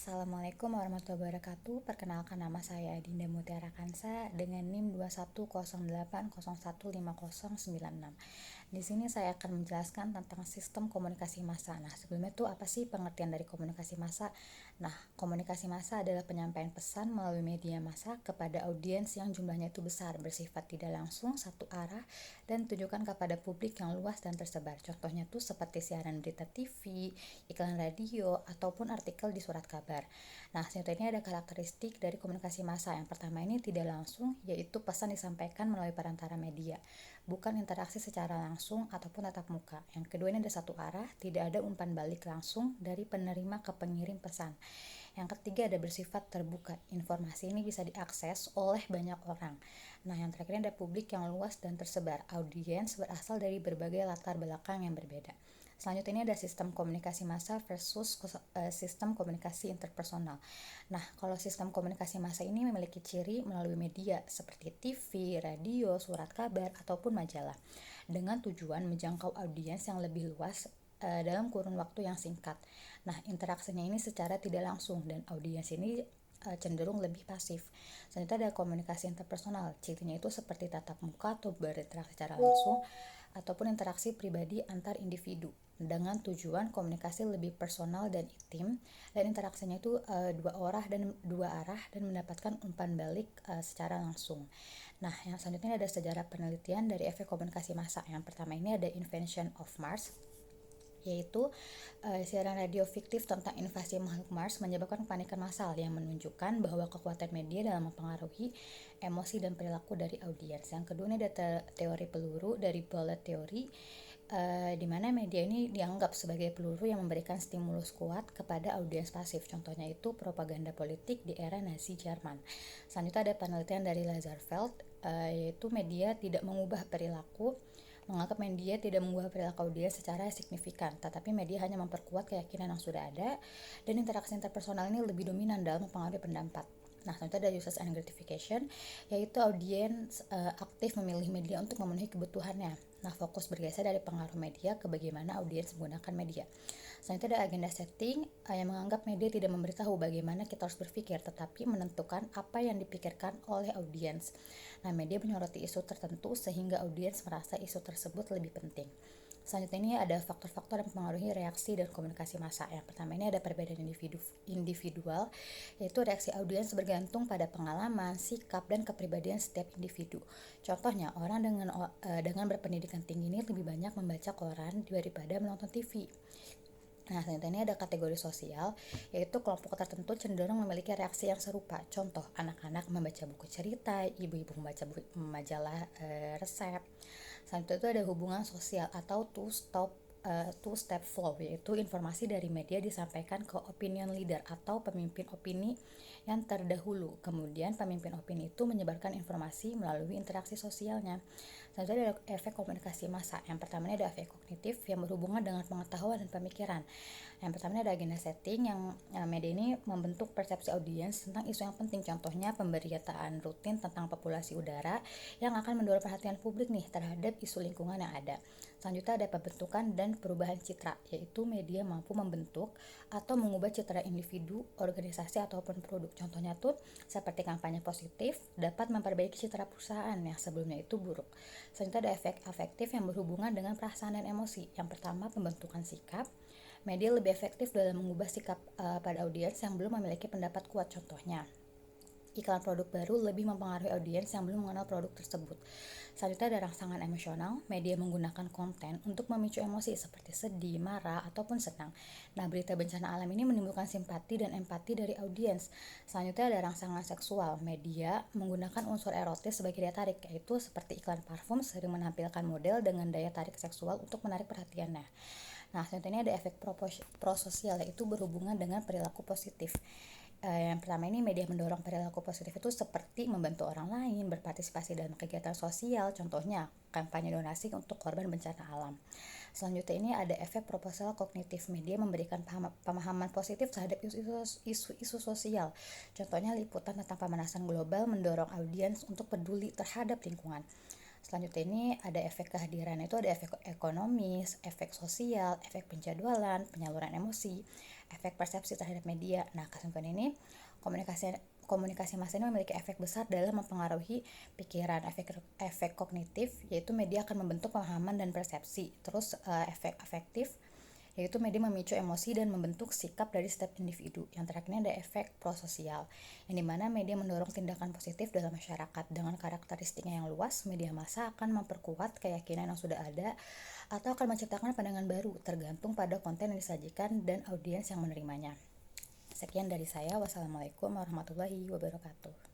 Assalamualaikum warahmatullahi wabarakatuh. Perkenalkan, nama saya Dinda Mutiara Kansa dengan NIM 2108015096. Di sini saya akan menjelaskan tentang sistem komunikasi massa. Nah, sebelumnya itu apa sih pengertian dari komunikasi massa? Nah, komunikasi massa adalah penyampaian pesan melalui media massa kepada audiens yang jumlahnya itu besar, bersifat tidak langsung, satu arah, dan ditujukan kepada publik yang luas dan tersebar. Contohnya tuh seperti siaran berita TV, iklan radio, ataupun artikel di surat kabar. Nah, selanjutnya ini ada karakteristik dari komunikasi massa. Yang pertama ini tidak langsung, yaitu pesan disampaikan melalui perantara media, bukan interaksi secara langsung ataupun tatap muka. Yang kedua ini ada satu arah, tidak ada umpan balik langsung dari penerima ke pengirim pesan. Yang ketiga ada bersifat terbuka, informasi ini bisa diakses oleh banyak orang. Nah, yang terakhir ada publik yang luas dan tersebar, audiens berasal dari berbagai latar belakang yang berbeda. Selanjutnya ini ada sistem komunikasi massa versus sistem komunikasi interpersonal. Nah, kalau sistem komunikasi massa ini memiliki ciri melalui media seperti TV, radio, surat kabar, ataupun majalah, dengan tujuan menjangkau audiens yang lebih luas dalam kurun waktu yang singkat. Nah, interaksinya ini secara tidak langsung dan audiens ini cenderung lebih pasif. Selanjutnya ada komunikasi interpersonal. Cirinya itu seperti tatap muka atau berinteraksi secara langsung ataupun interaksi pribadi antar individu dengan tujuan komunikasi lebih personal dan intim, dan interaksinya itu dua arah dan mendapatkan umpan balik secara langsung. Nah, yang selanjutnya ada sejarah penelitian dari efek komunikasi massa. Yang pertama ini ada Invention of Mars, yaitu siaran radio fiktif tentang invasi makhluk Mars menyebabkan kepanikan massal yang menunjukkan bahwa kekuatan media dalam mempengaruhi emosi dan perilaku dari audiens. Yang kedua ini ada teori peluru dari bullet theory, di mana media ini dianggap sebagai peluru yang memberikan stimulus kuat kepada audiens pasif. Contohnya itu propaganda politik di era Nazi Jerman. Selanjutnya ada penelitian dari Lazarfeld, yaitu media tidak mengubah perilaku, menganggap media tidak mengubah perilaku audiens secara signifikan, tetapi media hanya memperkuat keyakinan yang sudah ada, dan interaksi interpersonal ini lebih dominan dalam mempengaruhi pendapat. Nah, selanjutnya ada usage and gratification, yaitu audiens aktif memilih media untuk memenuhi kebutuhannya. Nah, fokus bergeser dari pengaruh media ke bagaimana audiens menggunakan media. Selanjutnya ada agenda setting, yang menganggap media tidak memberitahu bagaimana kita harus berpikir, tetapi menentukan apa yang dipikirkan oleh audiens. Nah, media menyoroti isu tertentu sehingga audiens merasa isu tersebut lebih penting. Selanjutnya ini ada faktor-faktor yang mempengaruhi reaksi dan komunikasi massa. Yang pertama ini ada perbedaan individual, yaitu reaksi audiens bergantung pada pengalaman, sikap, dan kepribadian setiap individu. Contohnya, orang dengan berpendidikan tinggi ini lebih banyak membaca koran daripada menonton TV. Nah, selanjutnya ini ada kategori sosial, yaitu kelompok tertentu cenderung memiliki reaksi yang serupa. Contoh, anak-anak membaca buku cerita, ibu-ibu membaca majalah resep. Selanjutnya itu ada hubungan sosial atau two-step flow, yaitu informasi dari media disampaikan ke opinion leader atau pemimpin opini yang terdahulu. Kemudian pemimpin opini itu menyebarkan informasi melalui interaksi sosialnya. Selanjutnya ada efek komunikasi massa. Yang pertama ini ada efek kognitif yang berhubungan dengan pengetahuan dan pemikiran. Yang pertama ini ada agenda setting, yang media ini membentuk persepsi audiens tentang isu yang penting. Contohnya pemberitaan rutin tentang populasi udara yang akan mendorong perhatian publik nih terhadap isu lingkungan yang ada. Selanjutnya ada pembentukan dan perubahan citra, yaitu media mampu membentuk atau mengubah citra individu, organisasi, ataupun produk. Contohnya tuh seperti kampanye positif dapat memperbaiki citra perusahaan yang sebelumnya itu buruk. Selanjutnya ada efek afektif yang berhubungan dengan perasaan dan emosi. Yang pertama pembentukan sikap. Media lebih efektif dalam mengubah sikap pada audiens yang belum memiliki pendapat kuat. Contohnya, iklan produk baru lebih mempengaruhi audiens yang belum mengenal produk tersebut. Selanjutnya ada rangsangan emosional. Media menggunakan konten untuk memicu emosi seperti sedih, marah, ataupun senang. Nah, berita bencana alam ini menimbulkan simpati dan empati dari audiens. Selanjutnya ada rangsangan seksual. Media menggunakan unsur erotis sebagai daya tarik, yaitu seperti iklan parfum sering menampilkan model dengan daya tarik seksual untuk menarik perhatiannya. Nah, selanjutnya ini ada efek prososial, yaitu berhubungan dengan perilaku positif. Yang pertama ini media mendorong perilaku positif itu seperti membantu orang lain, berpartisipasi dalam kegiatan sosial, contohnya kampanye donasi untuk korban bencana alam. Selanjutnya ini ada efek proposal kognitif. Media memberikan pemahaman positif terhadap isu-isu sosial. Contohnya liputan tentang pemanasan global mendorong audiens untuk peduli terhadap lingkungan. Selanjutnya ini ada efek kehadiran, itu ada efek ekonomis, efek sosial, efek penjadwalan, penyaluran emosi, efek persepsi terhadap media. Nah, kesimpulan ini komunikasi massa ini memiliki efek besar dalam mempengaruhi pikiran. Efek kognitif yaitu media akan membentuk pemahaman dan persepsi. Terus efek afektif yaitu media memicu emosi dan membentuk sikap dari setiap individu. Yang terakhirnya ada efek prososial, yang dimana media mendorong tindakan positif dalam masyarakat. Dengan karakteristiknya yang luas, media massa akan memperkuat keyakinan yang sudah ada atau akan menciptakan pandangan baru, tergantung pada konten yang disajikan dan audiens yang menerimanya. Sekian dari saya. Wassalamualaikum warahmatullahi wabarakatuh.